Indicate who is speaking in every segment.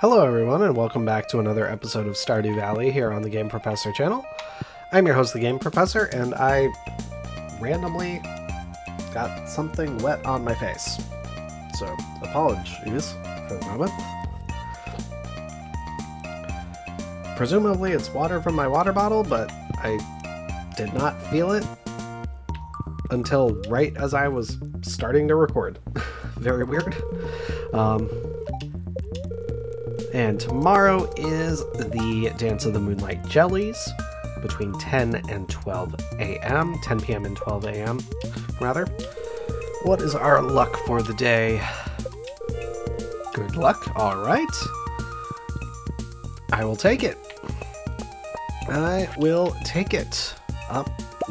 Speaker 1: Hello everyone, and welcome back to another episode of Stardew Valley here on the Game Professor channel. I'm your host, the Game Professor, and I randomly got something wet on my face. So, apologies for the moment. Presumably it's water from my water bottle, but I did not feel it until right as I was starting to record. Very weird. And tomorrow is the Dance of the Moonlight Jellies between 10 and 12 a.m. 10 p.m. and 12 a.m. rather. What is our luck for the day? Good luck. All right. I will take it. I will take it.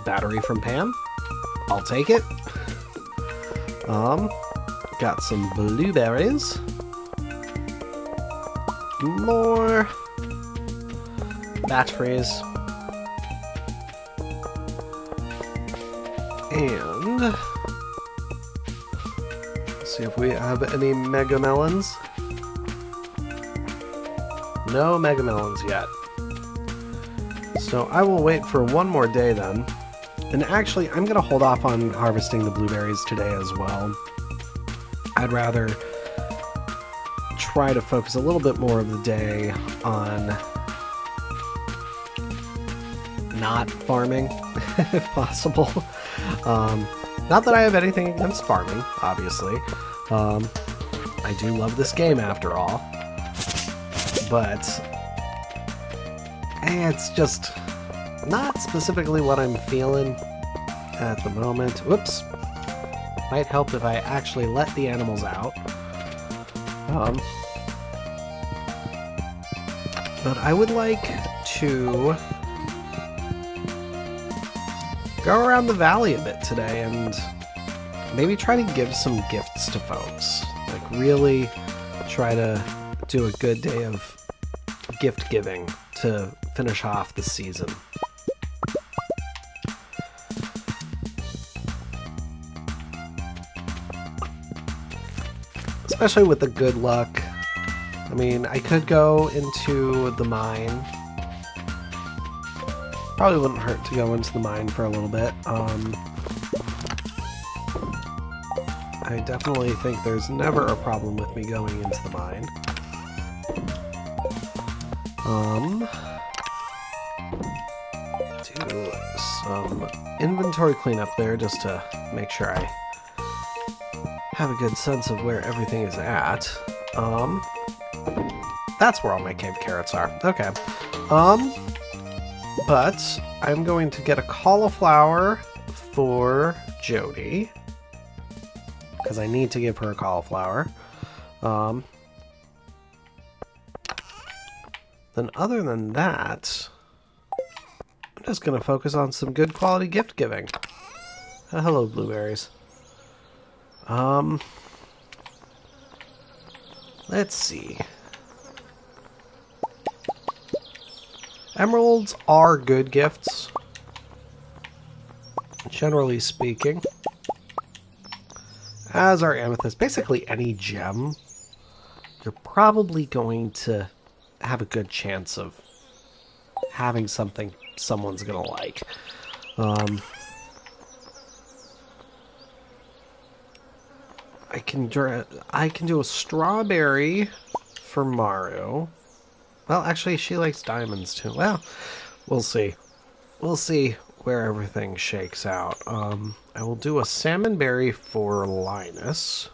Speaker 1: Battery from Pam. I'll take it. Got some blueberries. More batteries. And let's see if we have any mega melons. No mega melons yet. So I will wait for one more day then. And actually, I'm going to hold off on harvesting the blueberries today as well. I'd rather try to focus a little bit more of the day on not farming, if possible. Not that I have anything against farming, obviously. I do love this game after all. But it's just not specifically what I'm feeling at the moment. Whoops. Might help if I actually let the animals out. But I would like to go around the valley a bit today and maybe try to give some gifts to folks. Like really try to do a good day of gift giving to finish off the season. Especially with the good luck. I mean, I could go into the mine. Probably wouldn't hurt to go into the mine for a little bit. I definitely think there's never a problem with me going into the mine. Do some inventory cleanup there just to make sure I have a good sense of where everything is at. That's where all my cave carrots are. Okay. But I'm going to get a cauliflower for Jody, because I need to give her a cauliflower. Then other than that, I'm just going to focus on some good quality gift giving. Hello, blueberries. Let's see. Emeralds are good gifts, generally speaking. As are amethysts. Basically any gem, you're probably going to have a good chance of having something someone's gonna like. I can do a strawberry for Maru. Well, actually, she likes diamonds too. Well, we'll see. We'll see where everything shakes out. I will do a salmon berry for Linus,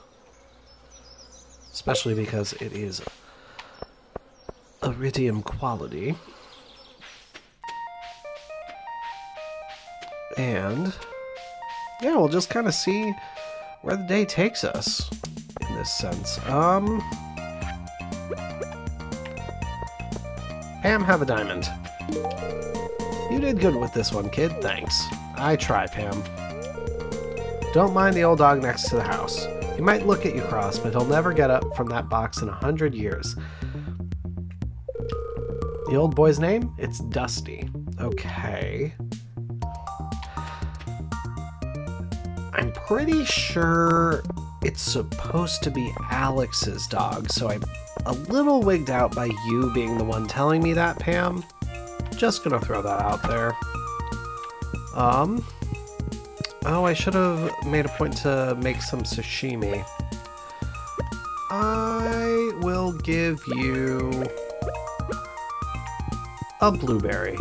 Speaker 1: especially because it is iridium quality. And yeah, we'll just kind of see where the day takes us in this sense. Pam, have a diamond. You did good with this one, kid. Thanks. I try, Pam. Don't mind the old dog next to the house. He might look at you cross, but he'll never get up from that box in 100 years. The old boy's name? It's Dusty. Okay. I'm pretty sure it's supposed to be Alex's dog, so I'm a little wigged out by you being the one telling me that, Pam. Just gonna throw that out there. Oh, I should have made a point to make some sashimi. I will give you a blueberry.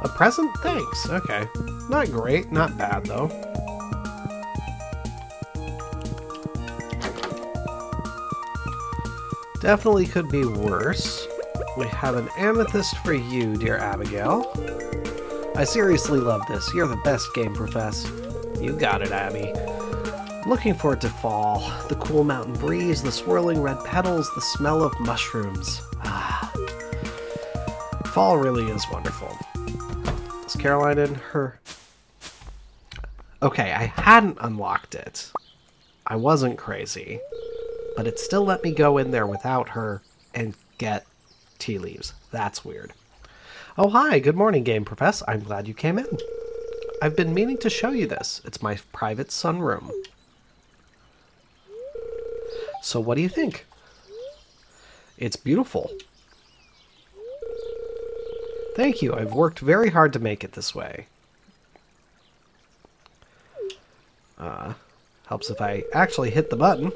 Speaker 1: A present? Thanks. Okay. Not great, not bad though. Definitely could be worse. We have an amethyst for you, dear Abigail. I seriously love this. You're the best game, Profess. You got it, Abby. Looking forward to fall. The cool mountain breeze, the swirling red petals, the smell of mushrooms. Ah. Fall really is wonderful. Is Caroline in her... Okay, I hadn't unlocked it. I wasn't crazy. But it still let me go in there without her and get tea leaves. That's weird. Oh, hi. Good morning, Game Profess. I'm glad you came in. I've been meaning to show you this. It's my private sunroom. So what do you think? It's beautiful. Thank you. I've worked very hard to make it this way. Helps if I actually hit the button.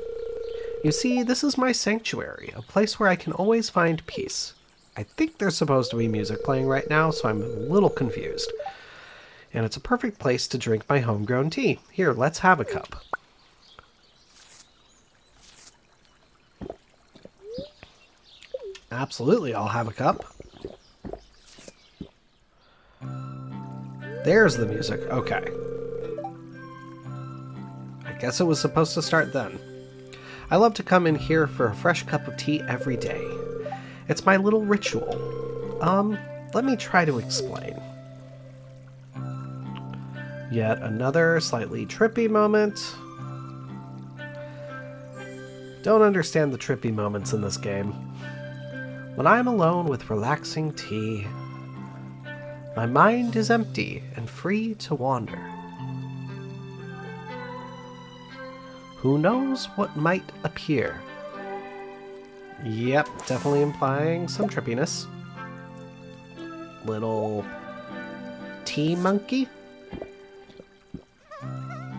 Speaker 1: You see, this is my sanctuary, a place where I can always find peace. I think there's supposed to be music playing right now, so I'm a little confused. And it's a perfect place to drink my homegrown tea. Here, let's have a cup. Absolutely, I'll have a cup. There's the music. Okay. I guess it was supposed to start then. I love to come in here for a fresh cup of tea every day. It's my little ritual. Let me try to explain. Yet another slightly trippy moment. Don't understand the trippy moments in this game. When I'm alone with relaxing tea, my mind is empty and free to wander. Who knows what might appear? Yep, definitely implying some trippiness. Little tea monkey?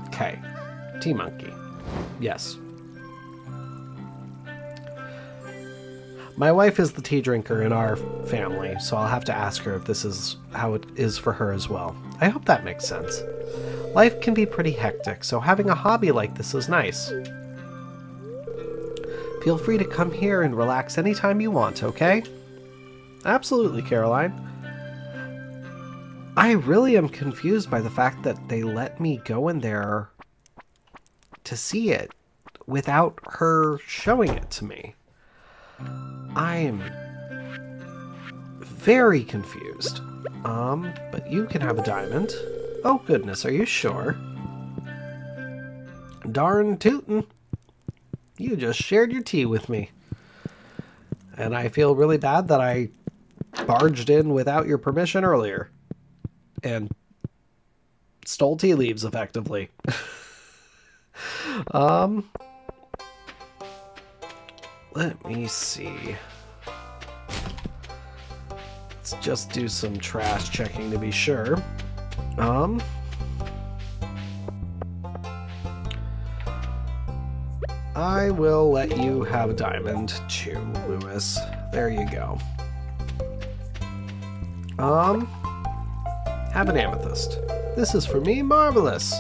Speaker 1: Okay, tea monkey. Yes. My wife is the tea drinker in our family, so I'll have to ask her if this is how it is for her as well. I hope that makes sense. Life can be pretty hectic, so having a hobby like this is nice. Feel free to come here and relax anytime you want, okay? Absolutely, Caroline. I really am confused by the fact that they let me go in there to see it without her showing it to me. I'm very confused. But you can have a diamond. Oh goodness, are you sure? Darn tootin'. You just shared your tea with me. And I feel really bad that I barged in without your permission earlier. And stole tea leaves, effectively. Let me see. Let's just do some trash checking to be sure. I will let you have a diamond too, Lewis. There you go. Have an amethyst. This is for me, marvelous.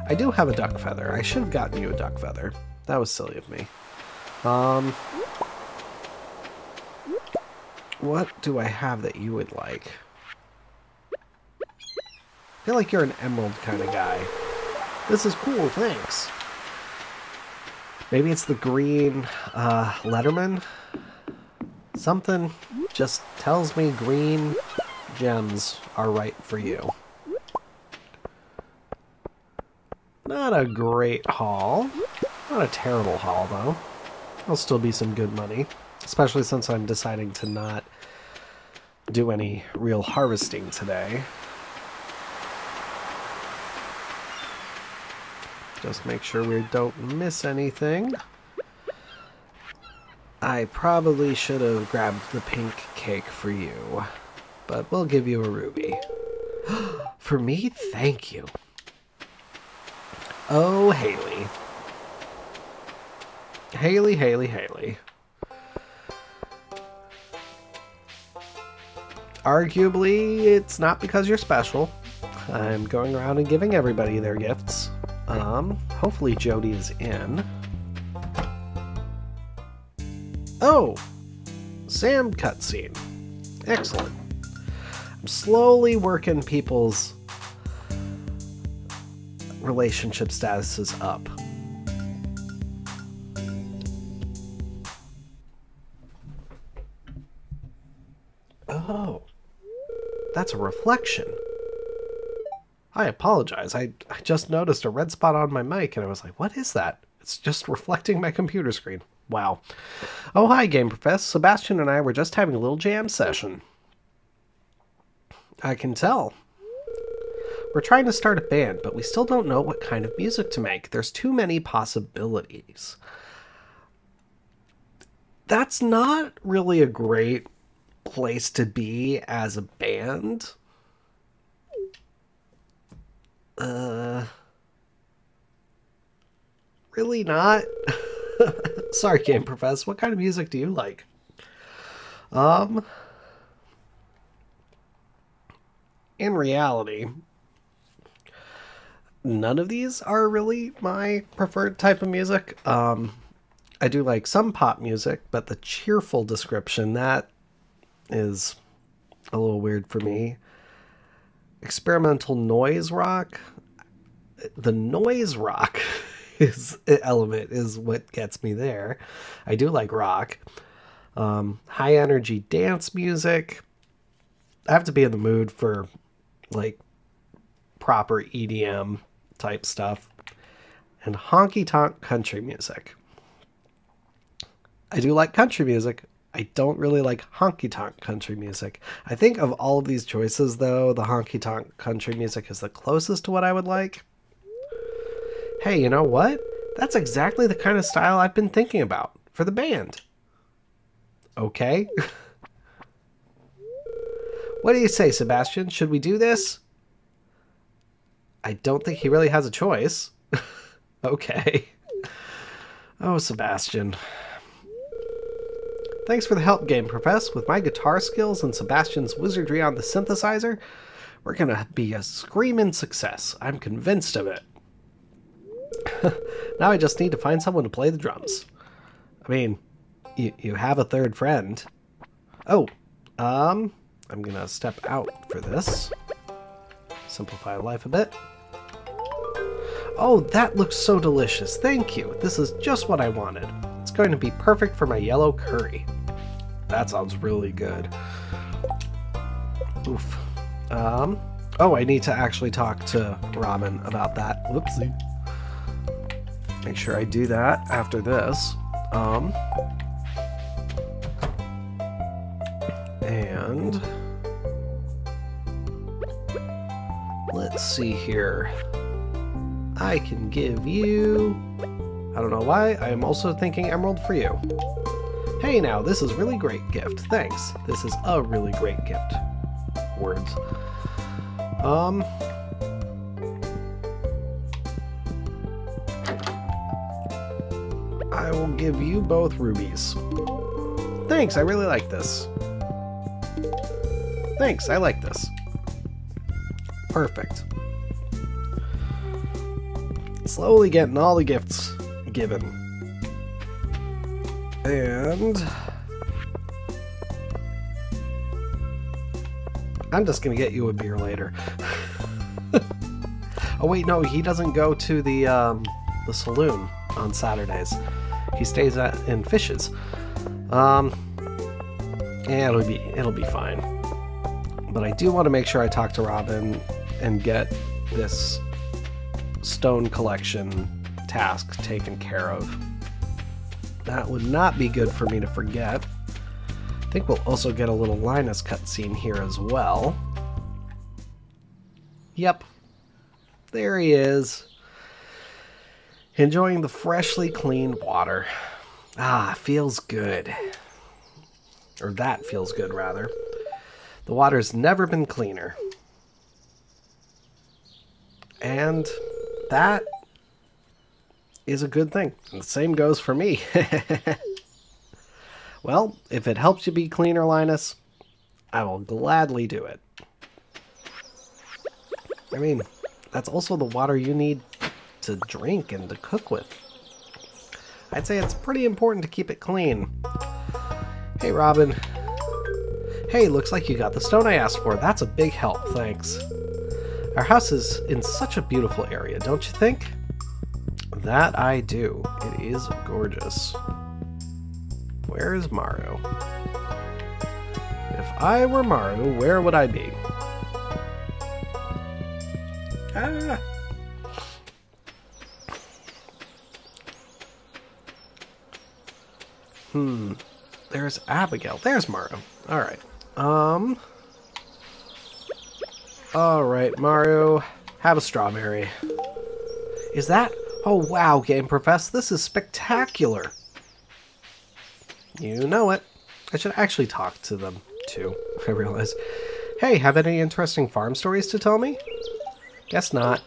Speaker 1: I do have a duck feather. I should have gotten you a duck feather. That was silly of me. What do I have that you would like? I feel like you're an emerald kind of guy. This is cool, thanks. Maybe it's the green Letterman? Something just tells me green gems are right for you. Not a great haul. Not a terrible haul, though. There'll still be some good money. Especially since I'm deciding to not do any real harvesting today. Just make sure we don't miss anything. I probably should have grabbed the pink cake for you, but we'll give you a ruby. For me? Thank you. Oh, Haley. Haley, Haley, Haley. Arguably, it's not because you're special. I'm going around and giving everybody their gifts. Hopefully Jody is in. Oh! Sam cutscene. Excellent. I'm slowly working people's relationship statuses up. Oh. That's a reflection. I apologize. I just noticed a red spot on my mic and I was like, what is that? It's just reflecting my computer screen. Wow. Oh, hi, Game Professor. Sebastian and I were just having a little jam session. I can tell. We're trying to start a band, but we still don't know what kind of music to make. There's too many possibilities. That's not really a great place to be as a band. Really not. Sorry, Game Professor. What kind of music do you like? In reality, none of these are really my preferred type of music. I do like some pop music, but the cheerful description, that is a little weird for me. Experimental noise rock. The noise rock element is what gets me there. I do like rock. High energy dance music. I have to be in the mood for like proper EDM type stuff. And honky tonk country music. I do like country music. I don't really like honky-tonk country music. I think of all of these choices, though, the honky-tonk country music is the closest to what I would like. Hey, you know what? That's exactly the kind of style I've been thinking about for the band. Okay. What do you say, Sebastian? Should we do this? I don't think he really has a choice. Okay. Oh, Sebastian. Thanks for the help, Game Professor. With my guitar skills and Sebastian's wizardry on the synthesizer, we're gonna be a screaming success. I'm convinced of it. Now I just need to find someone to play the drums. I mean, you have a third friend. Oh, I'm gonna step out for this. Simplify life a bit. Oh, that looks so delicious. Thank you. This is just what I wanted. It's going to be perfect for my yellow curry. That sounds really good. Oof. Oh, I need to actually talk to Ramen about that. Whoopsie. Make sure I do that after this. And let's see here. I can give you... I don't know why, I am also thinking emerald for you. Hey now, this is really great gift. Thanks. This is a really great gift. Words. I will give you both rubies. Thanks, I really like this. Thanks, I like this. Perfect. Slowly getting all the gifts given. And I'm just gonna get you a beer later. Oh wait, no, he doesn't go to the saloon on Saturdays. He stays in Fishes. Yeah, it'll be fine. But I do want to make sure I talk to Robin and get this stone collection task taken care of. That would not be good for me to forget. I think we'll also get a little Linus cutscene here as well. Yep. There he is. Enjoying the freshly cleaned water. Ah, feels good. Or that feels good, rather. The water's never been cleaner. And that is a good thing. And the same goes for me. Well, if it helps you be cleaner, Linus, I will gladly do it. I mean, that's also the water you need to drink and to cook with. I'd say it's pretty important to keep it clean. Hey, Robin. Hey, looks like you got the stone I asked for. That's a big help, thanks. Our house is in such a beautiful area, don't you think? That I do. It is gorgeous. Where is Maru? If I were Maru, where would I be? Ah! There's Abigail. There's Maru. Alright. Alright, Maru. Have a strawberry. Is that... Oh, wow, Game Professor. This is spectacular. You know it. I should actually talk to them, too, I realize. Hey, have any interesting farm stories to tell me? Guess not.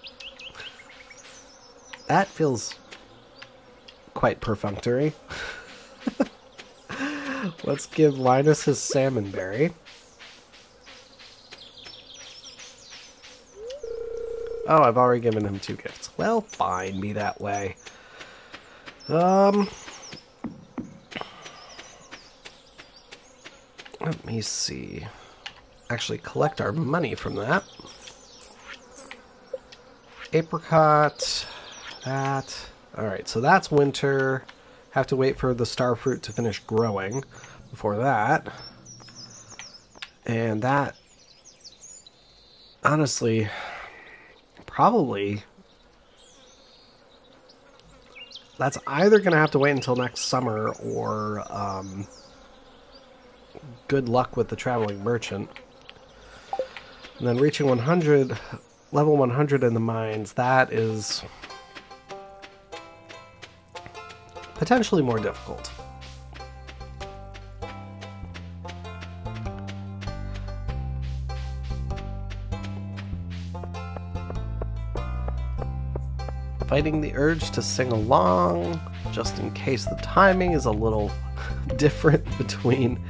Speaker 1: That feels quite perfunctory. Let's give Linus his salmon berry. Oh, I've already given him 2 gifts. Well, fine, be that way. Let me see. Actually, collect our money from that. Apricot. That. Alright, so that's winter. Have to wait for the star fruit to finish growing before that. And that... Honestly... Probably... That's either going to have to wait until next summer or... good luck with the traveling merchant. And then reaching 100... Level 100 in the mines, that is... potentially more difficult. Fighting the urge to sing along, just in case the timing is a little different between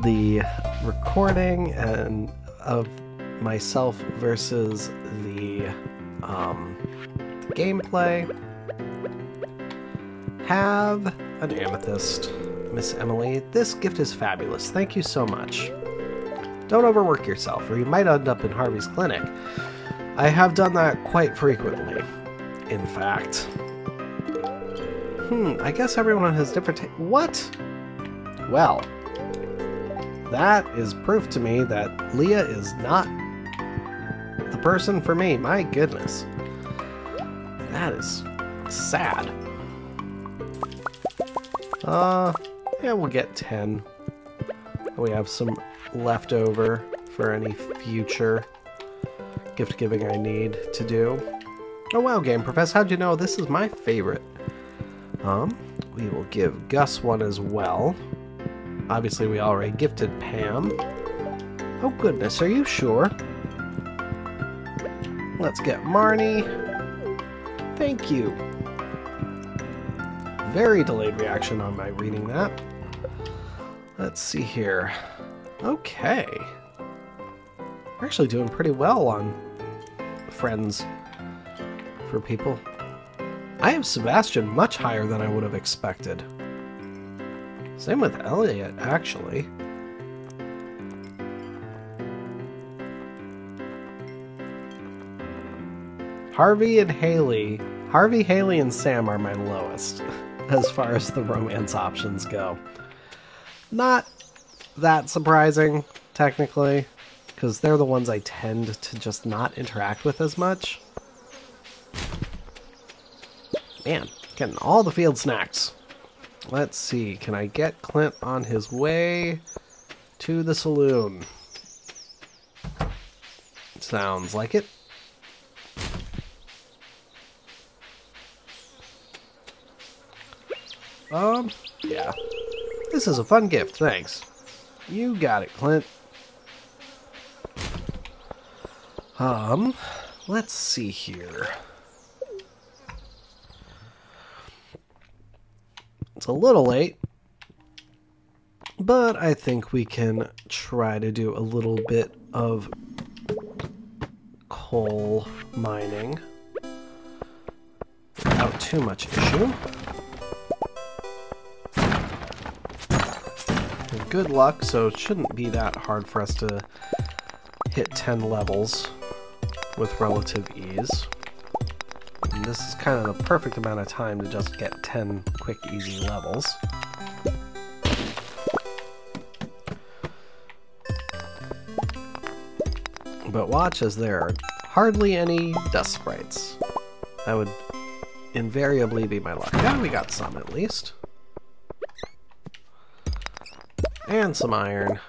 Speaker 1: the recording and of myself versus the gameplay. Have an amethyst, Miss Emily. This gift is fabulous. Thank you so much. Don't overwork yourself, or you might end up in Harvey's clinic. I have done that quite frequently, in fact. I guess everyone has different what? Well, that is proof to me that Leah is not the person for me. My goodness. That is sad. Yeah, we'll get 10. We have some left over for any future gift giving I need to do. Oh wow, Game Professor, how'd you know this is my favorite? We will give Gus one as well. Obviously, we already gifted Pam. Oh goodness, are you sure? Let's get Marnie. Thank you. Very delayed reaction on my reading that. Let's see here. Okay. We're actually doing pretty well on friends for people. I have Sebastian much higher than I would have expected. Same with Elliot, actually. Harvey, Haley, and Sam are my lowest as far as the romance options go. Not that surprising, technically, because they're the ones I tend to just not interact with as much. Man, getting all the field snacks. Let's see, can I get Clint on his way to the saloon? Sounds like it. Yeah. This is a fun gift, thanks. You got it, Clint. Let's see here. It's a little late, but I think we can try to do a little bit of coal mining without too much issue. With good luck, so it shouldn't be that hard for us to hit 10 levels with relative ease. And this is kind of the perfect amount of time to just get 10 quick, easy levels. But watch as there are hardly any dust sprites. That would invariably be my luck. Yeah, we got some at least. And some iron.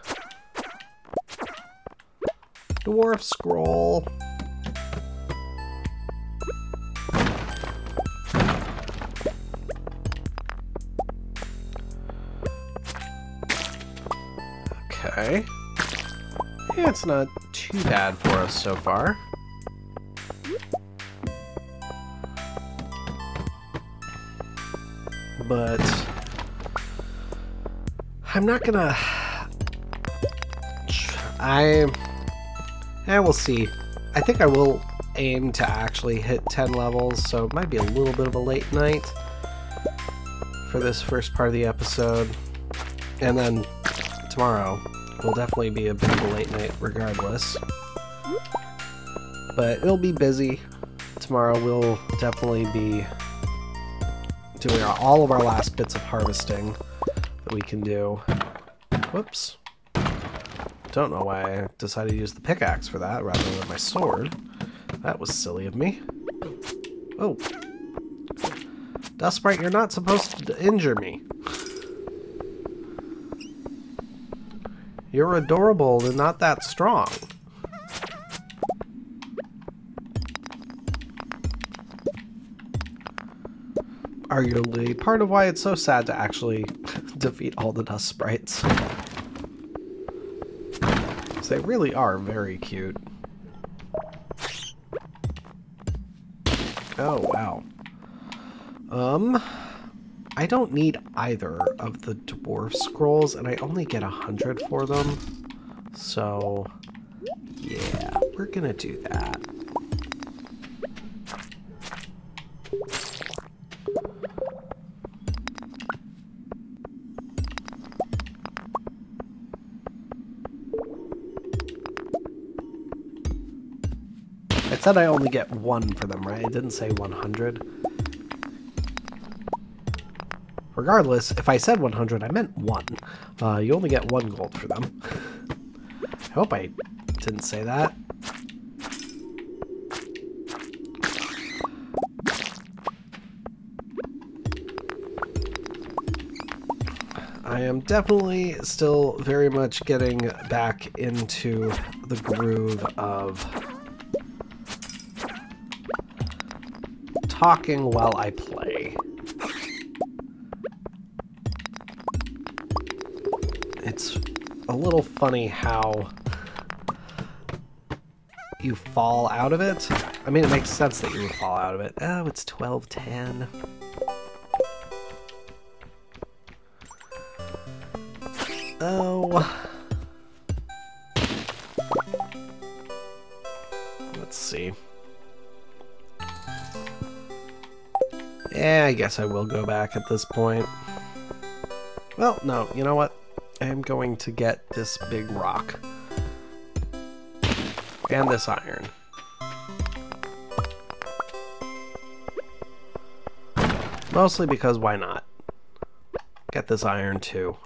Speaker 1: Dwarf scroll. Okay. Yeah, it's not too bad for us so far. But I'm not gonna... we'll see. I think I will aim to actually hit 10 levels, so it might be a little bit of a late night for this first part of the episode. And then tomorrow will definitely be a bit of a late night regardless. But it'll be busy. Tomorrow we'll definitely be doing all of our last bits of harvesting that we can do. Whoops. Don't know why I decided to use the pickaxe for that rather than my sword. That was silly of me. Oh. Dust Sprite, you're not supposed to injure me. You're adorable and not that strong. Arguably part of why it's so sad to actually defeat all the dust sprites. They really are very cute. Oh, wow. I don't need either of the dwarf scrolls, and I only get 100 for them. So, yeah, we're gonna do that. It said I only get 1 for them, right? It didn't say 100. Regardless, if I said 100, I meant 1. You only get 1 gold for them. I hope I didn't say that. I am definitely still very much getting back into the groove of talking while I play. It's a little funny how you fall out of it. I mean, it makes sense that you would fall out of it. Oh, it's 12:10. Oh. Let's see. Yeah, I guess I will go back at this point. Well, no, you know what? I'm going to get this big rock. And this iron. Mostly because why not? Get this iron too.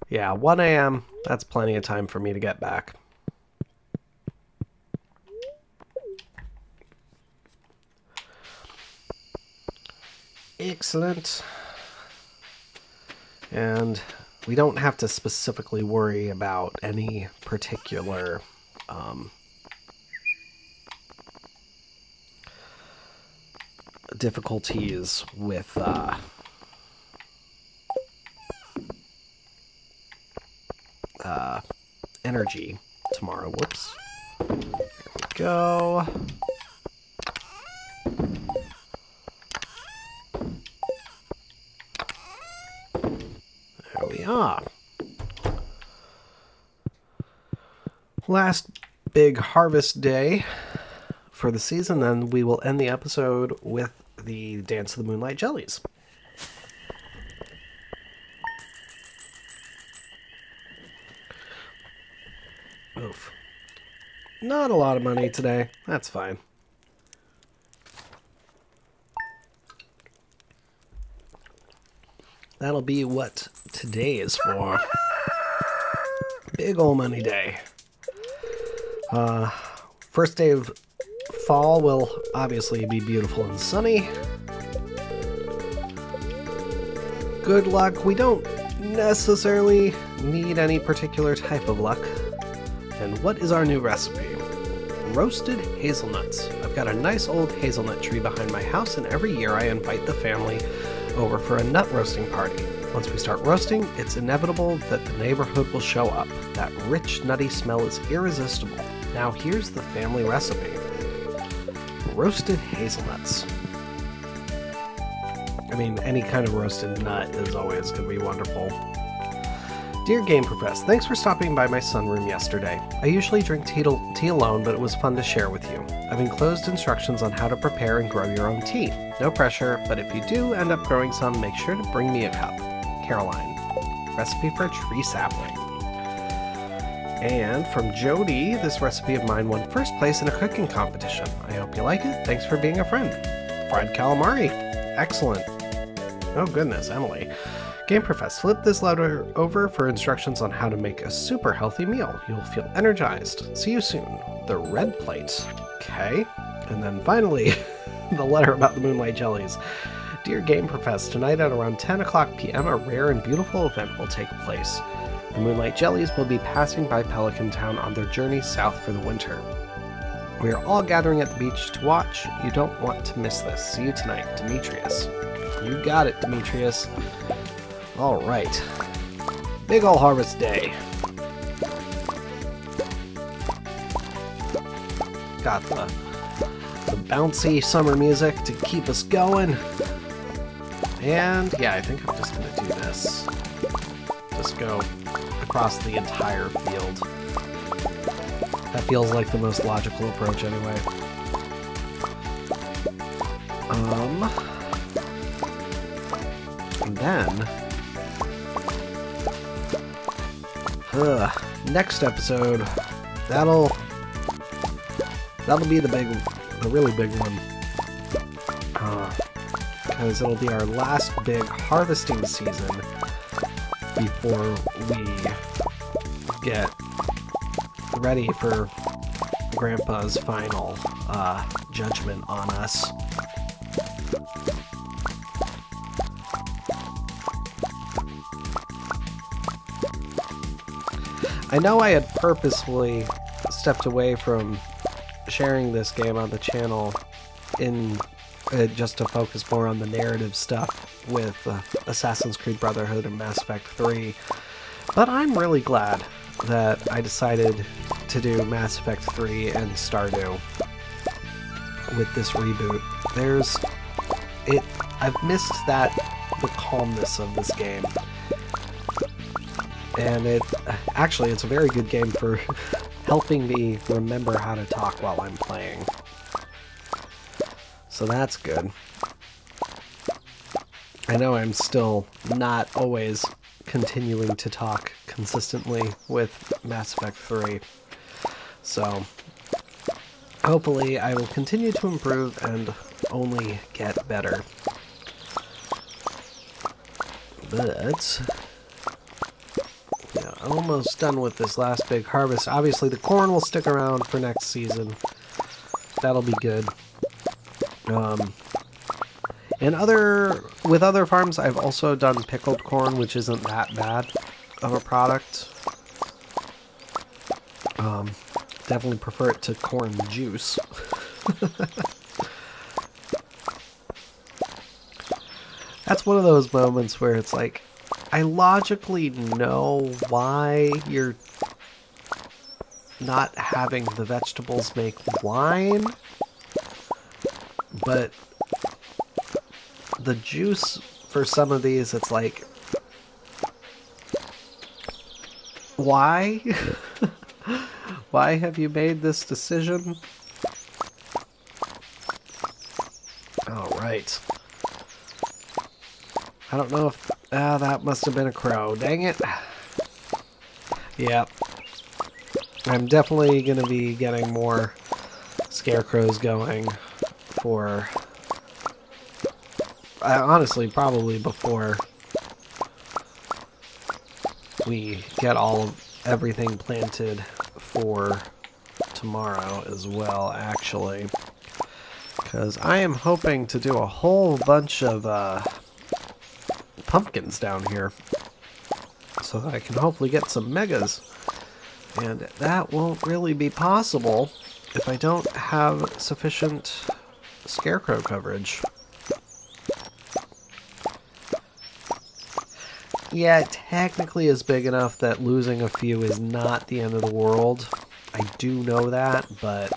Speaker 1: Yeah, 1 a.m. That's plenty of time for me to get back. Excellent. And we don't have to specifically worry about any particular difficulties with energy tomorrow. Whoops. There we go. There we are. Last big harvest day for the season, then we will end the episode with the Dance of the Moonlight Jellies. Oof. Not a lot of money today. That's fine. That'll be what today is for. Big ol' money day. First day of fall will obviously be beautiful and sunny. Good luck. We don't necessarily need any particular type of luck. And what is our new recipe? Roasted hazelnuts. I've got a nice old hazelnut tree behind my house, and every year I invite the family over for a nut roasting party. Once we start roasting, it's inevitable that the neighborhood will show up. That rich, nutty smell is irresistible. Now here's the family recipe. Roasted hazelnuts. I mean, any kind of roasted nut is always going to be wonderful. Dear Game Profess, thanks for stopping by my sunroom yesterday. I usually drink tea alone, but it was fun to share with you. I've enclosed instructions on how to prepare and grow your own tea. No pressure, but if you do end up growing some, make sure to bring me a cup. Caroline. Recipe for a tree sapling. And from Jody, this recipe of mine won first place in a cooking competition. I hope you like it. Thanks for being a friend. Fried calamari. Excellent. Oh goodness, Emily. Game Profess, flip this letter over for instructions on how to make a super healthy meal. You'll feel energized. See you soon. The red plate. Okay. And then finally, the letter about the Moonlight Jellies. Dear Game Profess, tonight at around 10 o'clock p.m. a rare and beautiful event will take place. The Moonlight Jellies will be passing by Pelican Town on their journey south for the winter. We are all gathering at the beach to watch. You don't want to miss this. See you tonight, Demetrius. You got it, Demetrius. All right. Big ol' harvest day. Got the bouncy summer music to keep us going. And yeah, I think I'm just gonna do this. Just go across the entire field. That feels like the most logical approach anyway. And then next episode, that'll be the really big one, because it'll be our last big harvesting season before we get ready for Grandpa's final judgment on us. I know I had purposefully stepped away from sharing this game on the channel in just to focus more on the narrative stuff with Assassin's Creed Brotherhood and Mass Effect 3, but I'm really glad that I decided to do Mass Effect 3 and Stardew with this reboot. I've missed the calmness of this game. And it's a very good game for helping me remember how to talk while I'm playing. So that's good. I know I'm still not always continuing to talk consistently with Mass Effect 3. So hopefully I will continue to improve and only get better. But yeah, almost done with this last big harvest. Obviously the corn will stick around for next season. That'll be good. With other farms, I've also done pickled corn, which isn't that bad of a product. Definitely prefer it to corn juice. That's one of those moments where it's like, I logically know why you're not having the vegetables make wine, but the juice for some of these, it's like, why? Why have you made this decision? All right. I don't know if... that must have been a crow. Dang it. Yep. I'm definitely going to be getting more scarecrows going for... honestly, probably before we get all of everything planted for tomorrow as well, actually. Because I am hoping to do a whole bunch of pumpkins down here so that I can hopefully get some megas. And that won't really be possible if I don't have sufficient scarecrow coverage. Yeah, it technically is big enough that losing a few is not the end of the world. I do know that, but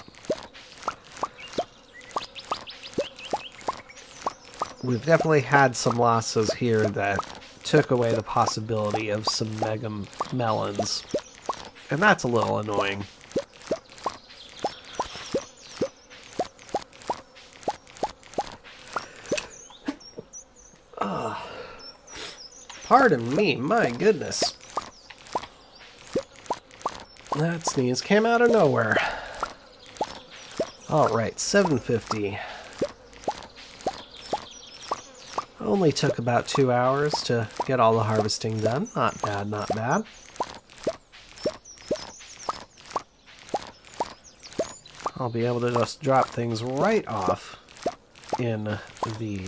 Speaker 1: we've definitely had some losses here that took away the possibility of some mega melons. And that's a little annoying. Pardon me, my goodness. That sneeze came out of nowhere. Alright, 750. Only took about 2 hours to get all the harvesting done. Not bad, not bad. I'll be able to just drop things right off in the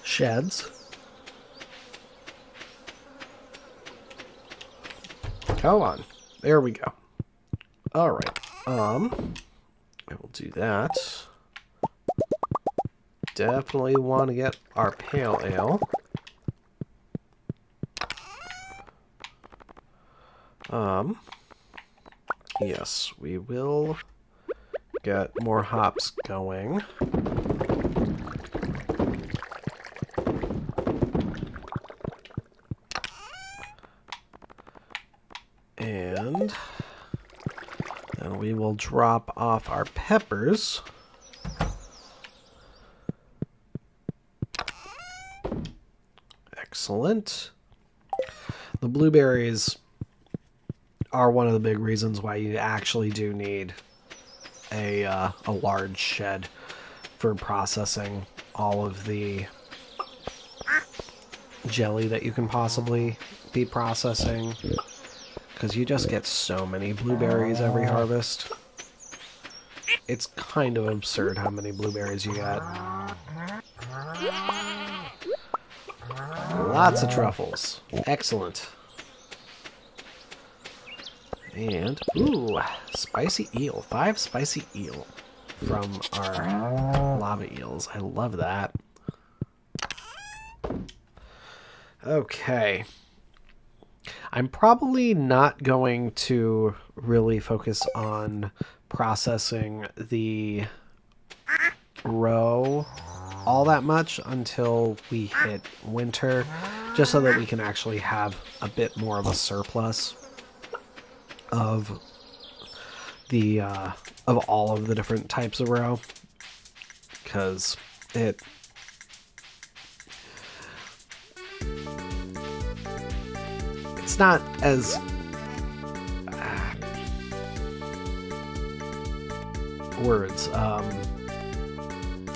Speaker 1: sheds. Come on. There we go. Alright. I will do that. Definitely want to get our pale ale. Yes, we will get more hops going. And then we will drop off our peppers. Excellent. The blueberries are one of the big reasons why you actually do need a large shed for processing all of the jelly that you can possibly be processing, because you just get so many blueberries every harvest. It's kind of absurd how many blueberries you get. Lots of truffles. Excellent. And, ooh, spicy eel. 5 spicy eel from our lava eels. I love that. Okay. I'm probably not going to really focus on processing the roe all that much until we hit winter, just so that we can actually have a bit more of a surplus of the of all of the different types of roe, because it's not as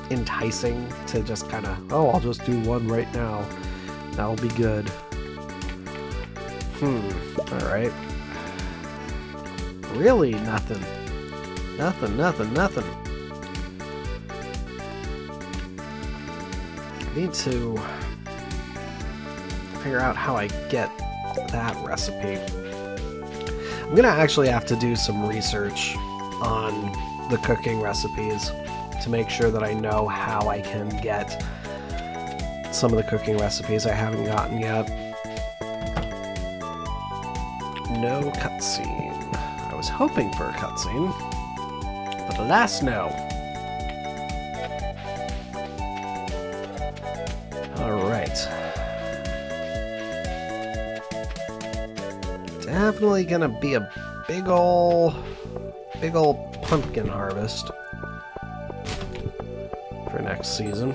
Speaker 1: enticing to just kind of, oh, I'll just do one right now, that'll be good. All right. Really nothing. Nothing. I need to figure out how I get that recipe. I'm gonna actually have to do some research on the cooking recipes to make sure that I know how I can get some of the cooking recipes I haven't gotten yet. No cutscene. I was hoping for a cutscene, but alas, no. Alright. Definitely gonna be a big ol' pumpkin harvest for next season.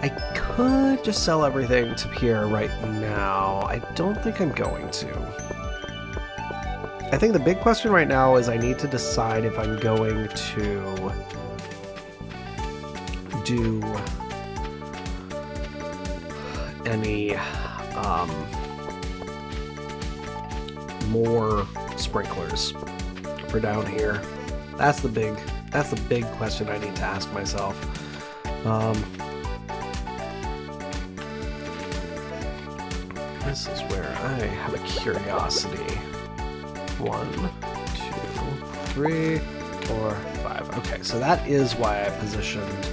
Speaker 1: I could just sell everything to Pierre right now. I don't think I'm going to. I think the big question right now is I need to decide if I'm going to do any more sprinklers for down here. That's the big question I need to ask myself. This is where I have a curiosity. 1, 2, 3, 4, 5. Okay, so that is why I positioned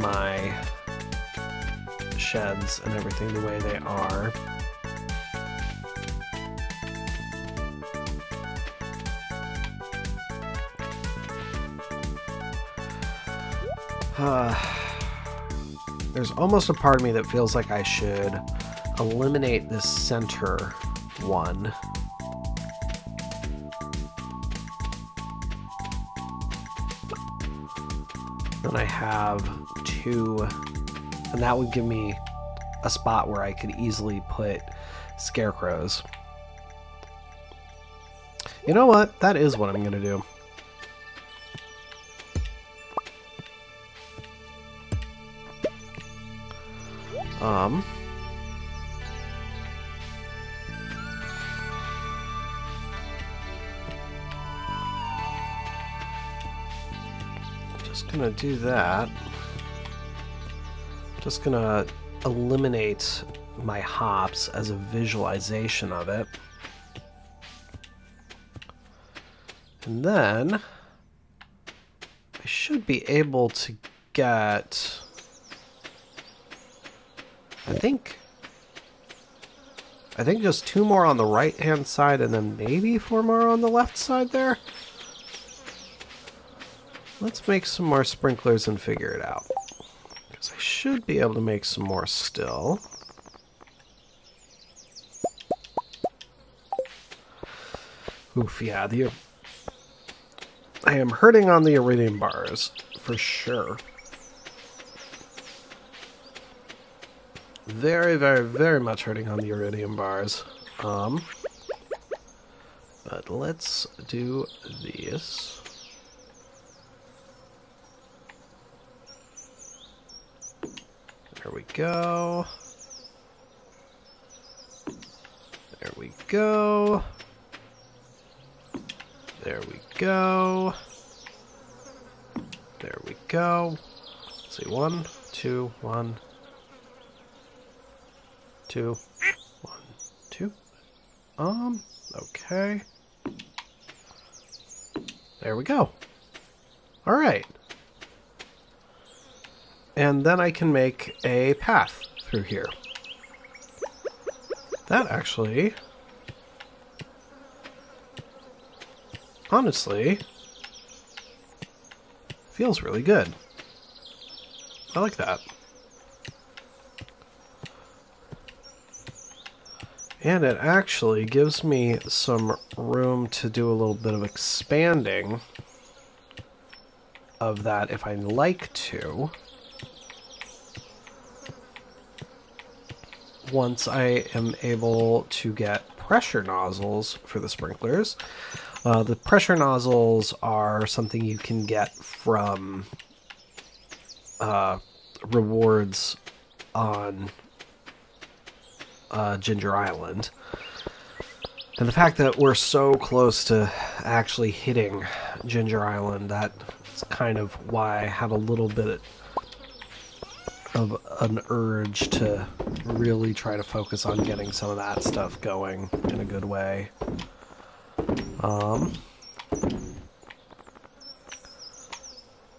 Speaker 1: my sheds and everything the way they are. There's almost a part of me that feels like I should eliminate this center one. Then I have 2, and that would give me a spot where I could easily put scarecrows. You know what? That is what I'm going to do. Just gonna do that. Just gonna eliminate my hops as a visualization of it. And then I should be able to get, I think just 2 more on the right hand side and then maybe 4 more on the left side there. Let's make some more sprinklers and figure it out. Because I should be able to make some more still. Oof, yeah, I am hurting on the iridium bars, for sure. Very, very, very much hurting on the iridium bars. But let's do this. There we go. There we go. There we go. There we go. Let's see, 1, 2, 1, 2, 1, 2. Okay. There we go. All right. And then I can make a path through here. That actually, honestly, feels really good. I like that. And it actually gives me some room to do a little bit of expanding of that if I'd like to. Once I am able to get pressure nozzles for the sprinklers. The pressure nozzles are something you can get from rewards on Ginger Island. And the fact that we're so close to actually hitting Ginger Island, that's kind of why I have a little bit of an urge to really try to focus on getting some of that stuff going in a good way.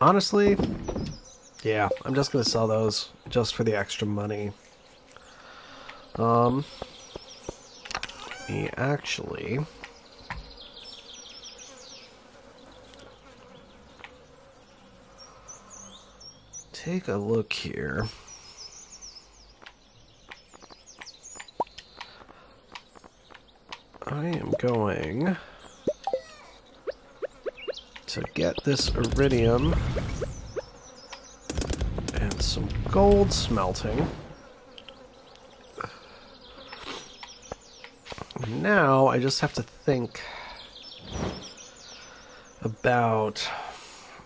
Speaker 1: Honestly, yeah, I'm just gonna sell those just for the extra money. Me actually take a look here. I am going to get this iridium and some gold smelting. Now I just have to think about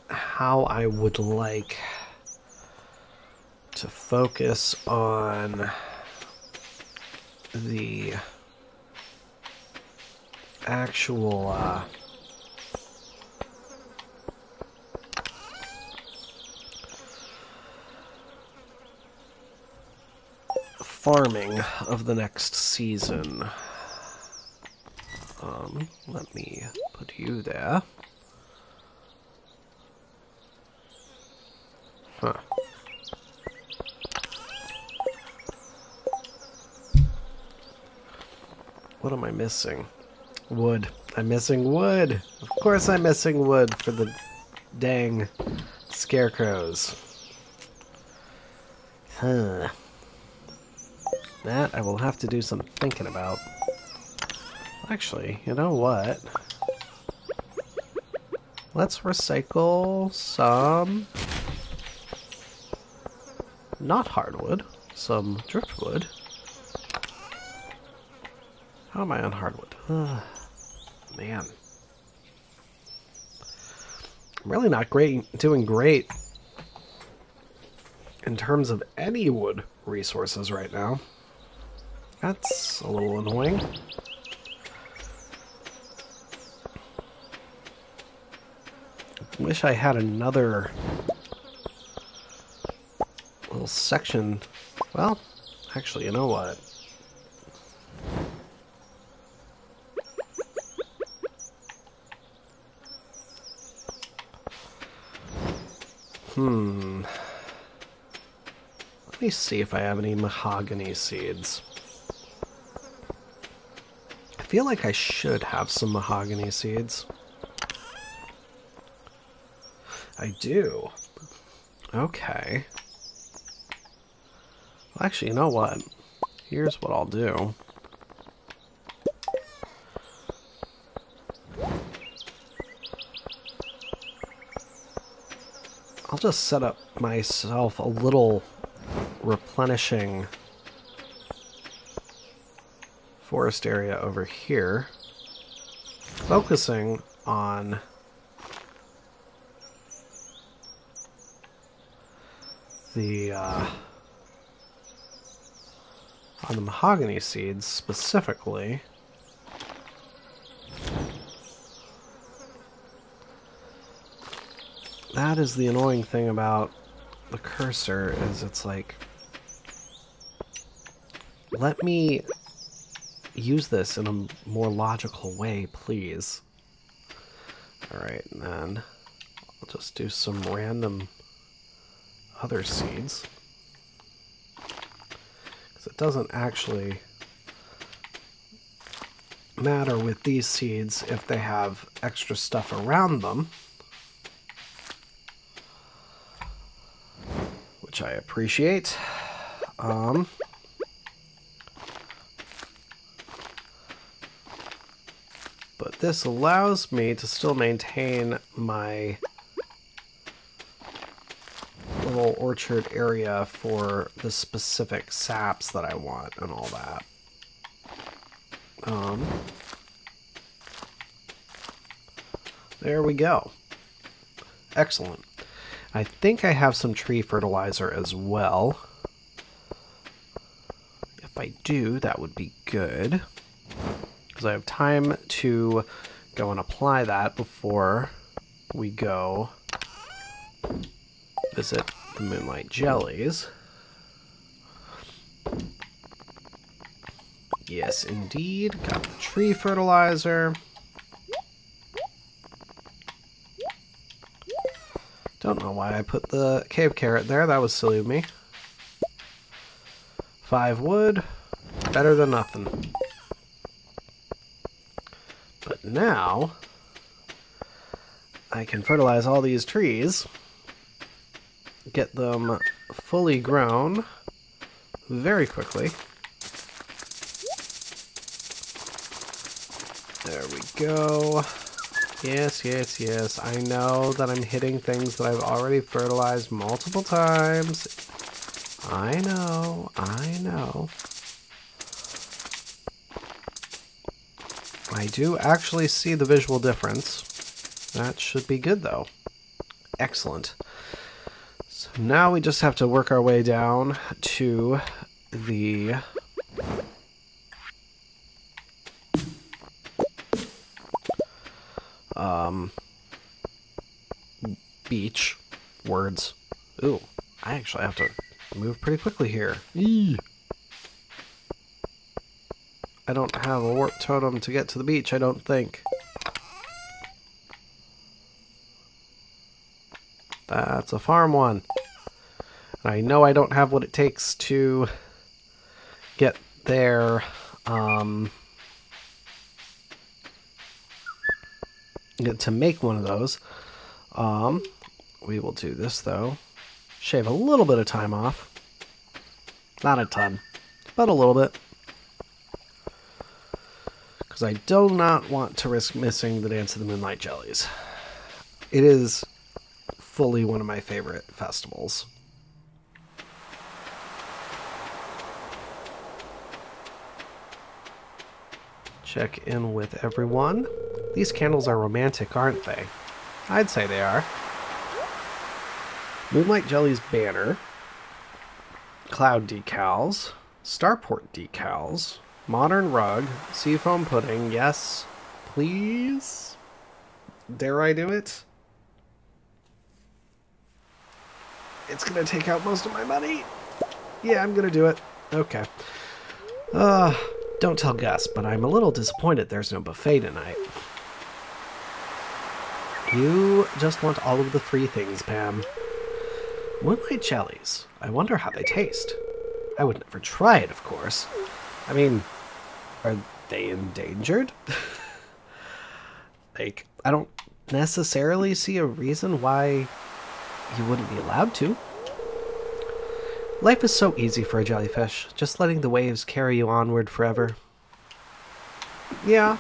Speaker 1: how I would like to focus on the actual farming of the next season. Let me put you there. Huh. What am I missing? Wood. I'm missing wood. Of course I'm missing wood for the dang scarecrows. Huh. That I will have to do some thinking about. Actually, you know what? Let's recycle some... not hardwood. Some driftwood. How am I on hardwood? Man. I'm really not doing great in terms of any wood resources right now. That's a little annoying. Wish I had another little section. Well, actually, you know what? Let me see if I have any mahogany seeds. I feel like I should have some mahogany seeds. I do. Okay. Well, actually, you know what? Here's what I'll do. I'll just set up myself a little replenishing forest area over here, focusing on the mahogany seeds specifically. That is the annoying thing about the cursor, is it's like, let me use this in a more logical way, please. Alright, and then I'll just do some random other seeds. Because it doesn't actually matter with these seeds if they have extra stuff around them. Which I appreciate. But this allows me to still maintain my little orchard area for the specific saps that I want and all that. There we go. Excellent. I think I have some tree fertilizer as well. If I do, that would be good. Because I have time to go and apply that before we go visit the Moonlight Jellies. Yes, indeed. Got the tree fertilizer. Don't know why I put the cave carrot there. That was silly of me. 5 wood. Better than nothing. But now I can fertilize all these trees. Get them fully grown very quickly. There we go. Yes, yes, yes. I know that I'm hitting things that I've already fertilized multiple times. I know, I know. I do actually see the visual difference. That should be good, though. Excellent. So now we just have to work our way down to the beach. Words. Ooh, I actually have to move pretty quickly here. Eee. I don't have a warp totem to get to the beach, I don't think. That's a farm one. And I know I don't have what it takes to get there. To make one of those. We will do this, though. Shave a little bit of time off. Not a ton, but a little bit. Because I do not want to risk missing the Dance of the Moonlight Jellies. It is fully one of my favorite festivals. Check in with everyone. These candles are romantic, aren't they? I'd say they are. Moonlight Jelly's banner. Cloud decals. Starport decals. Modern rug. Seafoam pudding. Yes, please. Dare I do it? It's gonna take out most of my money. Yeah, I'm gonna do it. Okay. Don't tell Gus, but I'm a little disappointed there's no buffet tonight. You just want all of the free things, Pam. Moonlight jellies. I wonder how they taste. I would never try it, of course. I mean, are they endangered? Like, I don't necessarily see a reason why you wouldn't be allowed to. Life is so easy for a jellyfish, just letting the waves carry you onward forever. Yeah,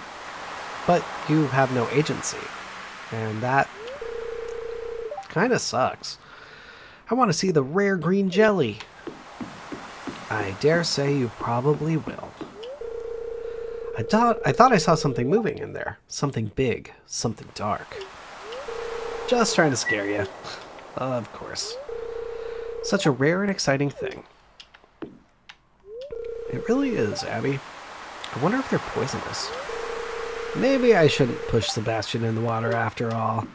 Speaker 1: but you have no agency, and that kind of sucks. I want to see the rare green jelly. I dare say you probably will. I thought I saw something moving in there. Something big, something dark. Just trying to scare you. Of course. Such a rare and exciting thing. It really is, Abby. I wonder if they're poisonous. Maybe I shouldn't push Sebastian in the water after all.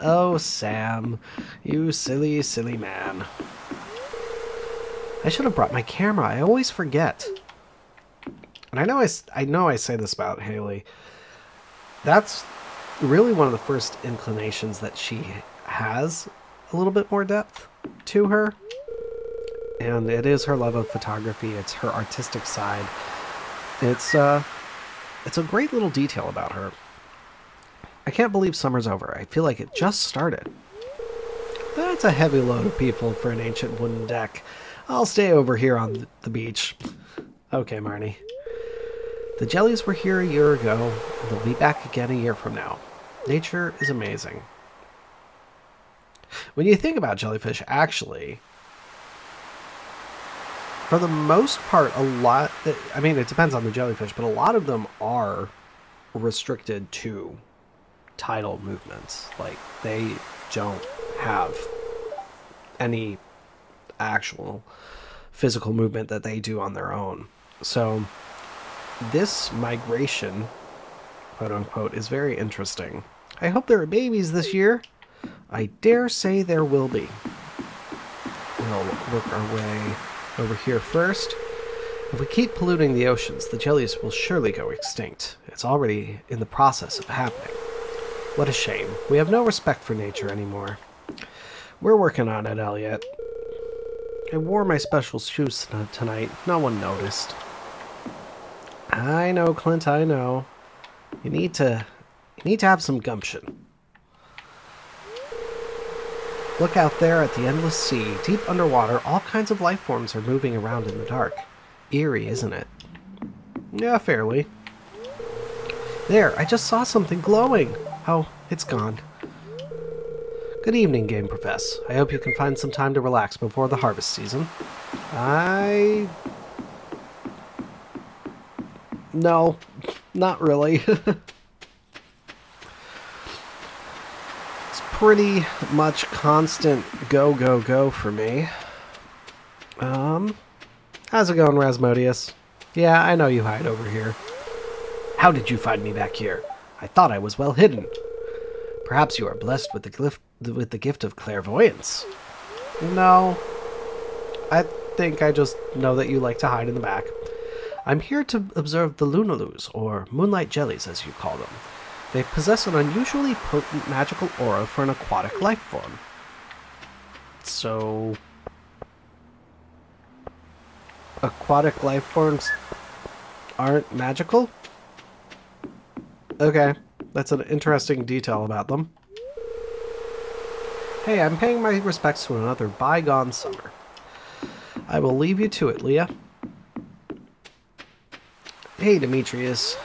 Speaker 1: Oh, Sam. You silly, silly man. I should have brought my camera. I always forget. And I know I say this about Haley. That's really one of the first inclinations that she has a little bit more depth to her. And it is her love of photography. It's her artistic side. It's a great little detail about her. I can't believe summer's over. I feel like it just started. That's a heavy load of people for an ancient wooden deck. I'll stay over here on the beach. Okay, Marnie. The jellies were here a year ago, and they'll be back again a year from now. Nature is amazing. When you think about jellyfish, actually, for the most part, I mean, it depends on the jellyfish, but a lot of them are restricted to tidal movements. Like, they don't have any actual physical movement that they do on their own. So this migration, quote unquote, is very interesting. I hope there are babies this year. I dare say there will be. We'll work our way over here first. If we keep polluting the oceans, the jellies will surely go extinct. It's already in the process of happening. What a shame. We have no respect for nature anymore. We're working on it, Elliot. I wore my special shoes tonight. No one noticed. I know, Clint, I know. You need to have some gumption. Look out there at the endless sea. Deep underwater, all kinds of life forms are moving around in the dark. Eerie, isn't it? Yeah, fairly. There, I just saw something glowing. Oh, it's gone. Good evening, Game Profess. I hope you can find some time to relax before the harvest season. No, not really. It's pretty much constant go, go, go for me. How's it going, Rasmodius? Yeah, I know you hide over here. How did you find me back here? I thought I was well hidden. Perhaps you are blessed with the gift of clairvoyance. No. I think I just know that you like to hide in the back. I'm here to observe the Lunaloos, or moonlight jellies as you call them. They possess an unusually potent magical aura for an aquatic life form. So... aquatic life forms aren't magical? Okay, that's an interesting detail about them. Hey, I'm paying my respects to another bygone summer. I will leave you to it, Leah. Hey, Demetrius.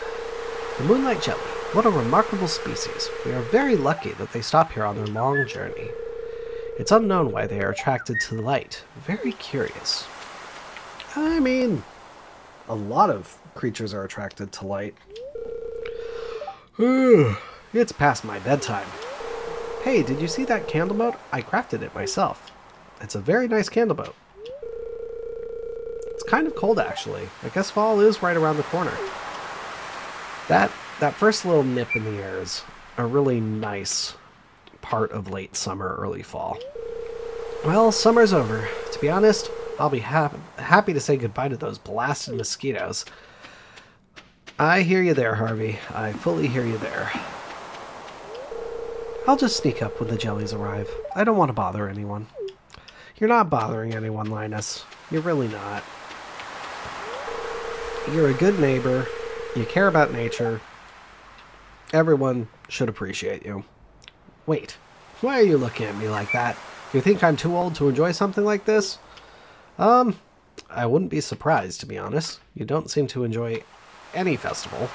Speaker 1: The moonlight jelly. What a remarkable species. We are very lucky that they stop here on their long journey. It's unknown why they are attracted to the light. Very curious. I mean, a lot of creatures are attracted to light. It's past my bedtime. Hey, did you see that candle boat? I crafted it myself. It's a very nice candle boat. It's kind of cold, actually. I guess fall is right around the corner. That first little nip in the air is a really nice part of late summer, early fall. Well, summer's over. To be honest, I'll be happy to say goodbye to those blasted mosquitoes. I hear you there, Harvey. I fully hear you there. I'll just sneak up when the jellies arrive. I don't want to bother anyone. You're not bothering anyone, Linus. You're really not. You're a good neighbor. You care about nature. Everyone should appreciate you. Wait, why are you looking at me like that? You think I'm too old to enjoy something like this? I wouldn't be surprised, to be honest. You don't seem to enjoy any festival.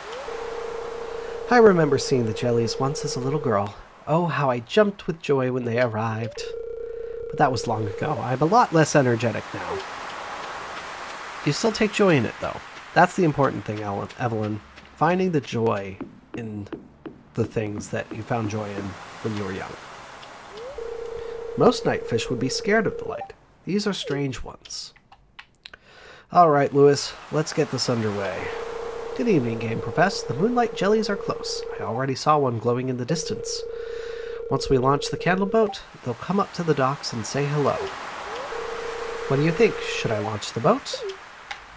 Speaker 1: I remember seeing the jellies once as a little girl. Oh, how I jumped with joy when they arrived. But that was long ago. I'm a lot less energetic now. You still take joy in it, though. That's the important thing, Evelyn. Finding the joy in the things that you found joy in when you were young. Most night fish would be scared of the light. These are strange ones. Alright, Lewis, let's get this underway. Good evening, Game Profess. The moonlight jellies are close. I already saw one glowing in the distance. Once we launch the candle boat, they'll come up to the docks and say hello. What do you think? Should I launch the boat?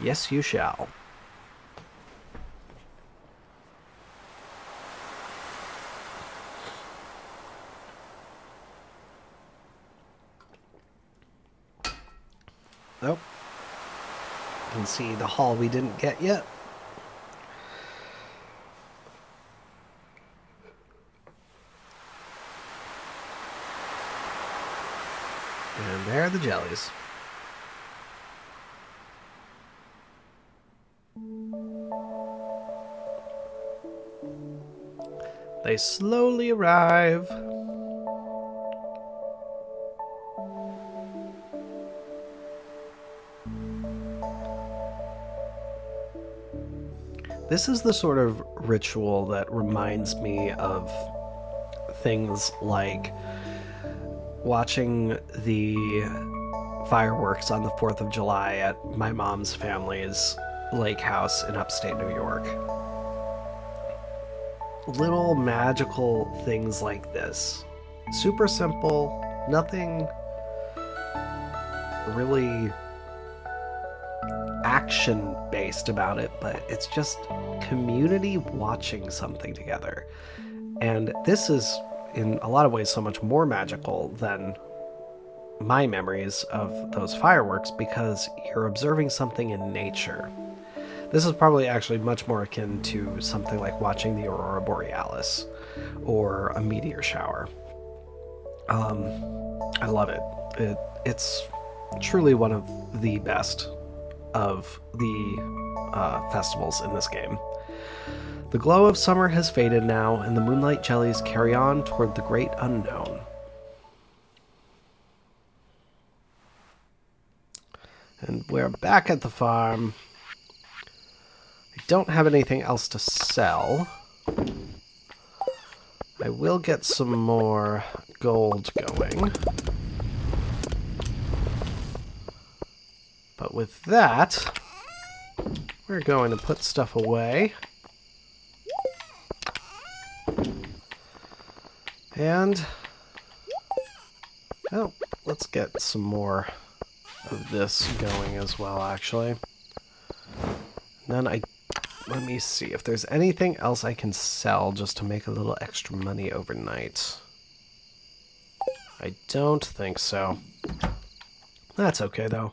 Speaker 1: Yes, you shall. Oh. You can see the haul we didn't get yet. And there are the jellies. They slowly arrive. This is the sort of ritual that reminds me of things like watching the fireworks on the 4th of July at my mom's family's lake house in upstate New York. Little magical things like this. Super simple, nothing really action-based about it, but it's just community watching something together. And this is, in a lot of ways, so much more magical than my memories of those fireworks because you're observing something in nature. This is probably actually much more akin to something like watching the Aurora Borealis or a meteor shower. I love it. It's truly one of the best of the festivals in this game. The glow of summer has faded now, and the moonlight jellies carry on toward the great unknown. And we're back at the farm. I don't have anything else to sell. I will get some more gold going. But with that, we're going to put stuff away. And, oh, let's get some more of this going as well, actually. And then let me see if there's anything else I can sell just to make a little extra money overnight. I don't think so. That's okay, though.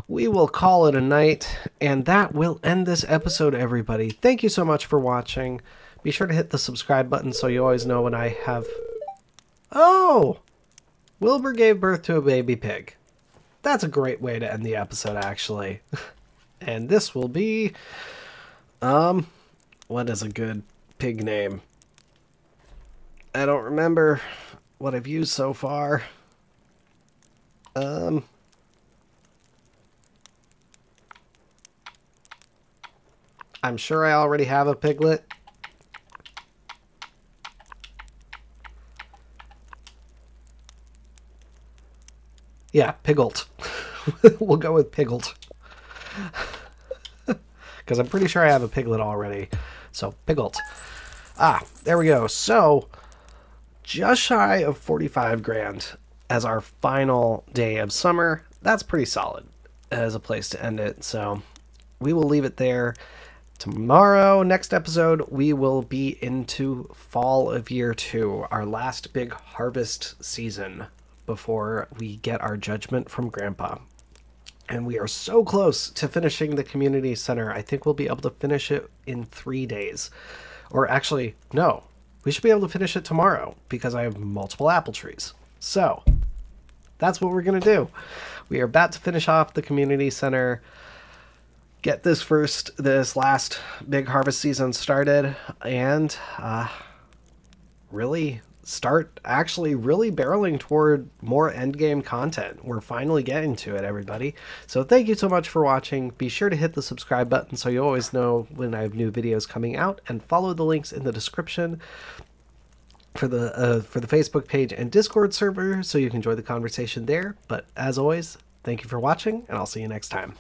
Speaker 1: We will call it a night, and that will end this episode, everybody. Thank you so much for watching. Be sure to hit the subscribe button so you always know when I have... Oh! Wilbur gave birth to a baby pig. That's a great way to end the episode, actually. And this will be... what is a good pig name? I don't remember what I've used so far. I'm sure I already have a piglet. Yeah, Piglet. We'll go with Piglet. Because I'm pretty sure I have a piglet already. So, Piglet. Ah, there we go. So, just shy of 45 grand as our final day of summer. That's pretty solid as a place to end it. So, we will leave it there. Tomorrow, next episode, we will be into fall of year 2, our last big harvest season before we get our judgment from Grandpa. And we are so close to finishing the community center. I think we'll be able to finish it in 3 days. Or actually, no. We should be able to finish it tomorrow because I have multiple apple trees. So, that's what we're going to do. We are about to finish off the community center, get this last big harvest season started, and really start actually really barreling toward more endgame content. We're finally getting to it, everybody. So thank you so much for watching. Be sure to hit the subscribe button so you always know when I have new videos coming out, and follow the links in the description for the Facebook page and Discord server so you can join the conversation there. But as always, thank you for watching, and I'll see you next time.